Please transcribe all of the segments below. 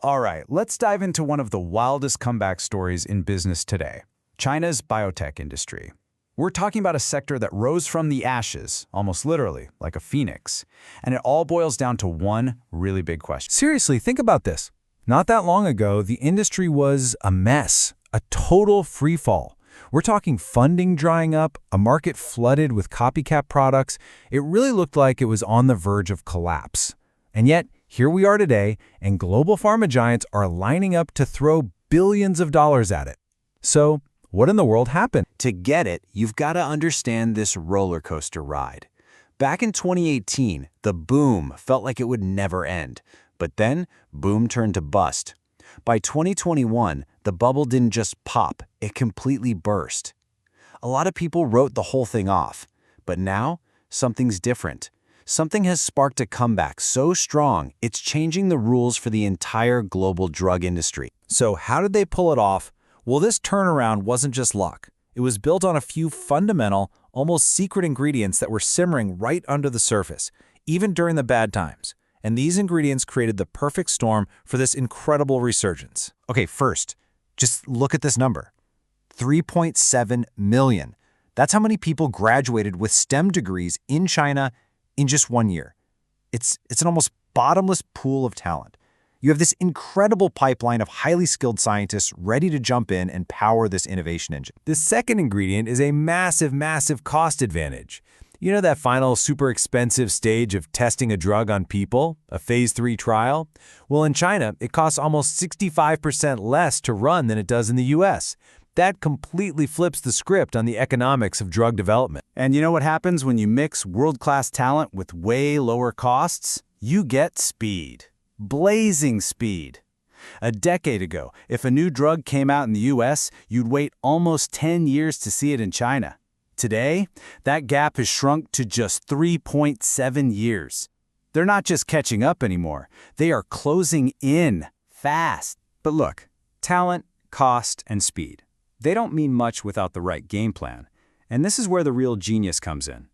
All right, let's dive into one of the wildest comeback stories in business today, China's biotech industry. We're talking about a sector that rose from the ashes, almost literally, like a phoenix. And it all boils down to one really big question. Seriously, think about this. Not that long ago, the industry was a mess, a total freefall. We're talking funding drying up, a market flooded with copycat products. It really looked like it was on the verge of collapse. And yet, here we are today, and global pharma giants are lining up to throw billions of dollars at it. So, what in the world happened? To get it, you've got to understand this roller coaster ride. Back in 2018, the boom felt like it would never end. But then, boom turned to bust. By 2021, the bubble didn't just pop, it completely burst. A lot of people wrote the whole thing off. But now, something's different. Something has sparked a comeback so strong, it's changing the rules for the entire global drug industry. So how did they pull it off? Well, this turnaround wasn't just luck. It was built on a few fundamental, almost secret ingredients that were simmering right under the surface, even during the bad times. And these ingredients created the perfect storm for this incredible resurgence. Okay, first, just look at this number. 3.7 million. That's how many people graduated with STEM degrees in China in just 1 year. It's an almost bottomless pool of talent. You have this incredible pipeline of highly skilled scientists ready to jump in and power this innovation engine. The second ingredient is a massive, massive cost advantage. You know that final super expensive stage of testing a drug on people, a phase 3 trial? Well, in China, it costs almost 65% less to run than it does in the US. That completely flips the script on the economics of drug development. And you know what happens when you mix world-class talent with way lower costs? You get speed. Blazing speed. A decade ago, if a new drug came out in the US, you'd wait almost 10 years to see it in China. Today, that gap has shrunk to just 3.7 years. They're not just catching up anymore. They are closing in fast. But look, talent, cost, and speed. They don't mean much without the right game plan. And this is where the real genius comes in.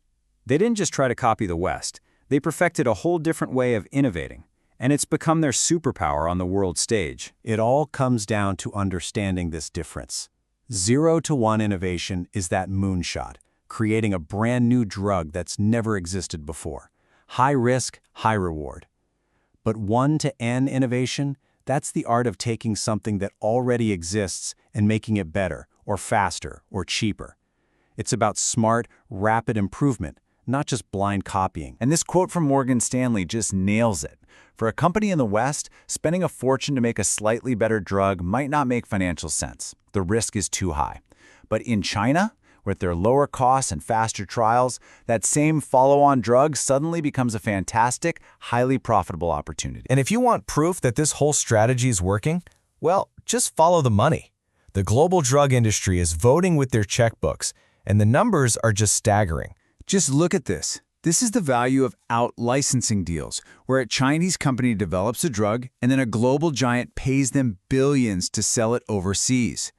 They didn't just try to copy the West. They perfected a whole different way of innovating. And it's become their superpower on the world stage. It all comes down to understanding this difference. 0 to 1 innovation is that moonshot, creating a brand new drug that's never existed before. High risk, high reward. But 1 to N innovation, that's the art of taking something that already exists and making it better, or faster, or cheaper. It's about smart, rapid improvement, not just blind copying. And this quote from Morgan Stanley just nails it. For a company in the West, spending a fortune to make a slightly better drug might not make financial sense. The risk is too high. But in China, with their lower costs and faster trials, that same follow-on drug suddenly becomes a fantastic, highly profitable opportunity. And if you want proof that this whole strategy is working, well, just follow the money. The global drug industry is voting with their checkbooks, and the numbers are just staggering. Just look at this. This is the value of out-licensing deals, where a Chinese company develops a drug and then a global giant pays them billions to sell it overseas.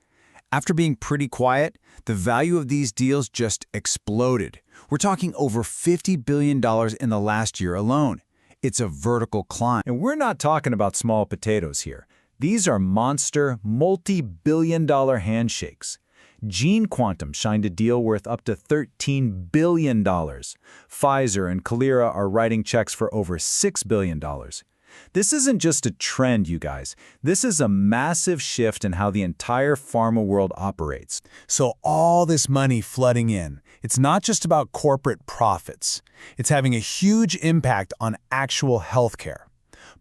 After being pretty quiet, the value of these deals just exploded. We're talking over $50 billion in the last year alone. It's a vertical climb. And we're not talking about small potatoes here. These are monster, multi-billion-dollar handshakes. Gene Quantum signed a deal worth up to $13 billion. Pfizer and Calera are writing checks for over $6 billion. This isn't just a trend, you guys. This is a massive shift in how the entire pharma world operates. So all this money flooding in, it's not just about corporate profits. It's having a huge impact on actual healthcare,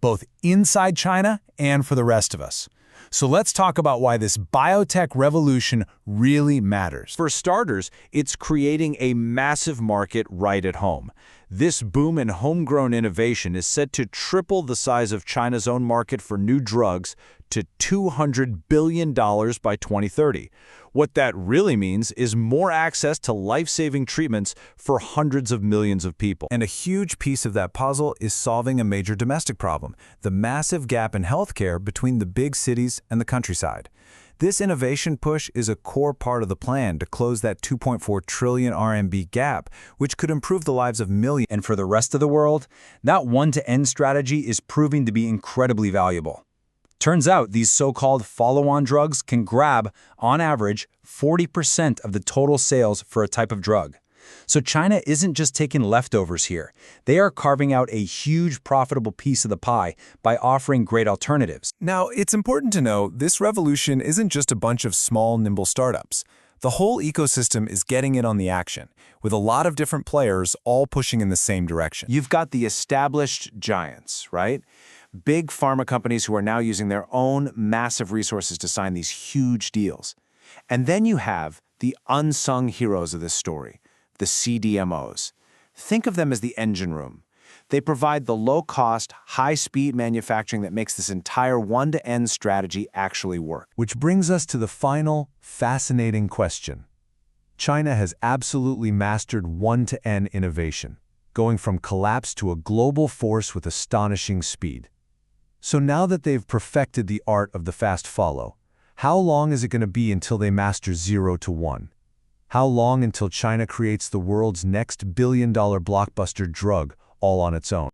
both inside China and for the rest of us. So let's talk about why this biotech revolution really matters. For starters, it's creating a massive market right at home. This boom in homegrown innovation is set to triple the size of China's own market for new drugs to $200 billion by 2030. What that really means is more access to life-saving treatments for hundreds of millions of people. And a huge piece of that puzzle is solving a major domestic problem, the massive gap in healthcare between the big cities and the countryside. This innovation push is a core part of the plan to close that 2.4 trillion RMB gap, which could improve the lives of millions. And for the rest of the world, that 1 to N strategy is proving to be incredibly valuable. Turns out these so-called follow-on drugs can grab, on average, 40% of the total sales for a type of drug. So China isn't just taking leftovers here. They are carving out a huge profitable piece of the pie by offering great alternatives. Now, it's important to know this revolution isn't just a bunch of small, nimble startups. The whole ecosystem is getting in on the action, with a lot of different players all pushing in the same direction. You've got the established giants, right? Big pharma companies who are now using their own massive resources to sign these huge deals. And then you have the unsung heroes of this story, the CDMOs. Think of them as the engine room. They provide the low-cost, high-speed manufacturing that makes this entire one-to-N strategy actually work. Which brings us to the final, fascinating question. China has absolutely mastered one-to-N innovation, going from collapse to a global force with astonishing speed. So now that they've perfected the art of the fast follow, how long is it going to be until they master 0 to 1? How long until China creates the world's next billion-dollar blockbuster drug all on its own?